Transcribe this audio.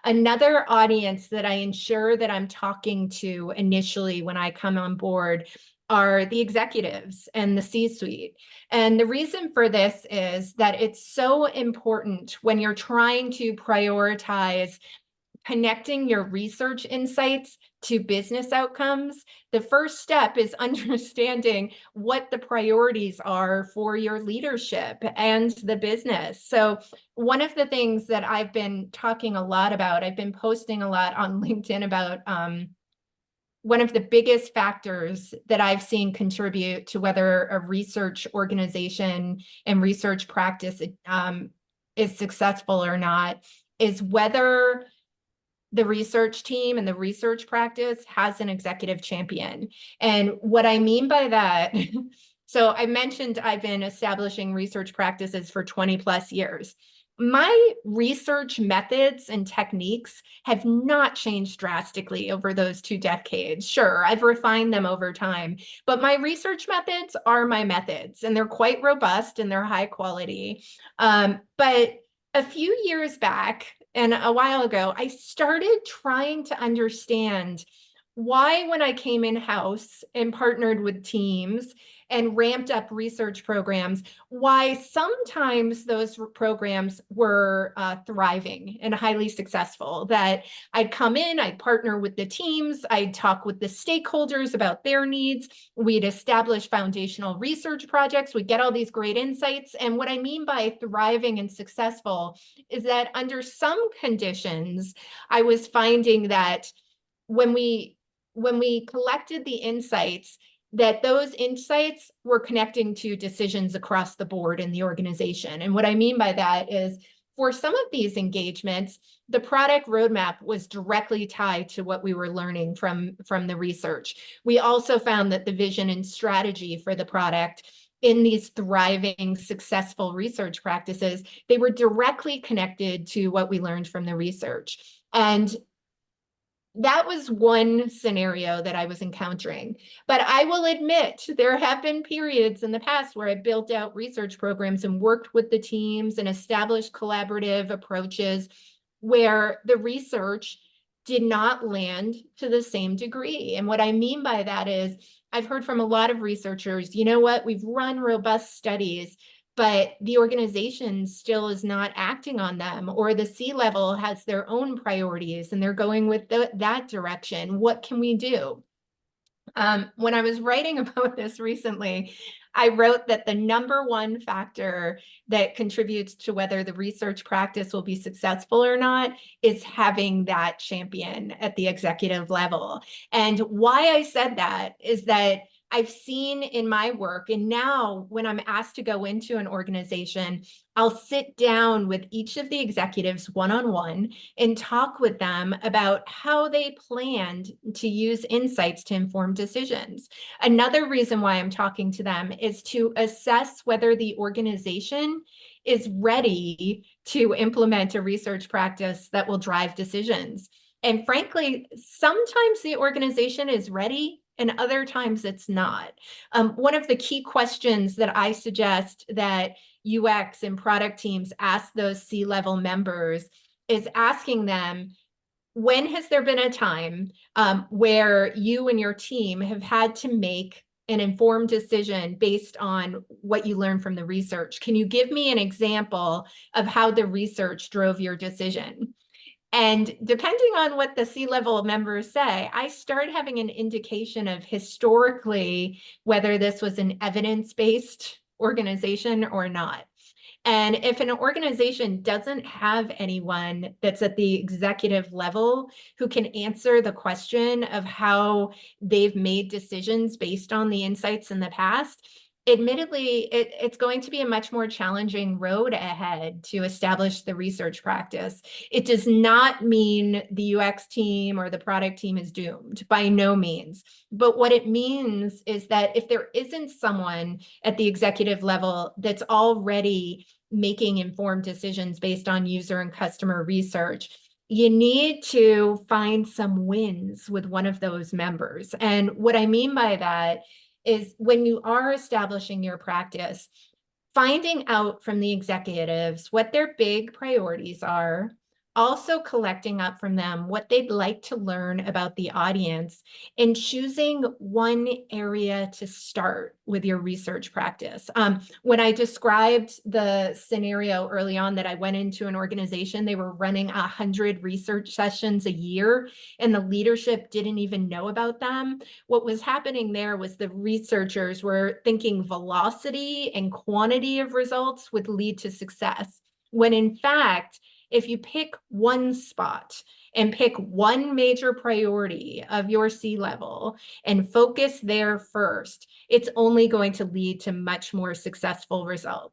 Another audience that I ensure that I'm talking to initially when I come on board are the executives and the C-suite. And the reason for this is that it's so important when you're trying to prioritize connecting your research insights to business outcomes. The first step is understanding what the priorities are for your leadership and the business. So one of the things that I've been talking a lot about, I've been posting a lot on LinkedIn about one of the biggest factors that I've seen contribute to whether a research organization and research practice is successful or not is whether the research team and the research practice has an executive champion. And what I mean by that, so I mentioned I've been establishing research practices for 20 plus years. My research methods and techniques have not changed drastically over those 2 decades. Sure, I've refined them over time, but my research methods are my methods, and they're quite robust and they're high quality. But a few years back, and a while ago, I started trying to understand why, when I came in-house and partnered with teams and ramped up research programs, why sometimes those programs were thriving and highly successful. That I'd come in, I'd partner with the teams, I'd talk with the stakeholders about their needs, we'd establish foundational research projects, we'd get all these great insights. And what I mean by thriving and successful is that under some conditions, I was finding that when we collected the insights, that those insights were connecting to decisions across the board in the organization. And what I mean by that is, for some of these engagements, the product roadmap was directly tied to what we were learning from the research. We also found that the vision and strategy for the product in these thriving, successful research practices, they were directly connected to what we learned from the research. And that was one scenario that I was encountering. But I will admit, there have been periods in the past where I built out research programs and worked with the teams and established collaborative approaches where the research did not land to the same degree. And what I mean by that is, I've heard from a lot of researchers, you know what, we've run robust studies, but the organization still is not acting on them, or the C-level has their own priorities and they're going with that direction. What can we do? When I was writing about this recently, I wrote that the number one factor that contributes to whether the research practice will be successful or not is having that champion at the executive level. And why I said that is that I've seen in my work, and now when I'm asked to go into an organization, I'll sit down with each of the executives one-on-one and talk with them about how they planned to use insights to inform decisions. Another reason why I'm talking to them is to assess whether the organization is ready to implement a research practice that will drive decisions. And frankly, sometimes the organization is ready and other times it's not. One of the key questions that I suggest that UX and product teams ask those C-level members is asking them, when has there been a time where you and your team have had to make an informed decision based on what you learned from the research? Can you give me an example of how the research drove your decision? And depending on what the C-level members say, I start having an indication of historically whether this was an evidence-based organization or not. And if an organization doesn't have anyone that's at the executive level who can answer the question of how they've made decisions based on the insights in the past, admittedly, it's going to be a much more challenging road ahead to establish the research practice. It does not mean the UX team or the product team is doomed, by no means. But what it means is that if there isn't someone at the executive level that's already making informed decisions based on user and customer research, you need to find some wins with one of those members. And what I mean by that is, when you are establishing your practice, finding out from the executives what their big priorities are, also collecting up from them what they'd like to learn about the audience and choosing one area to start with your research practice. When I described the scenario early on that I went into an organization, they were running 100 research sessions a year, and the leadership didn't even know about them. What was happening there was the researchers were thinking velocity and quantity of results would lead to success, when in fact, if you pick one spot and pick one major priority of your C-level and focus there first, it's only going to lead to much more successful results.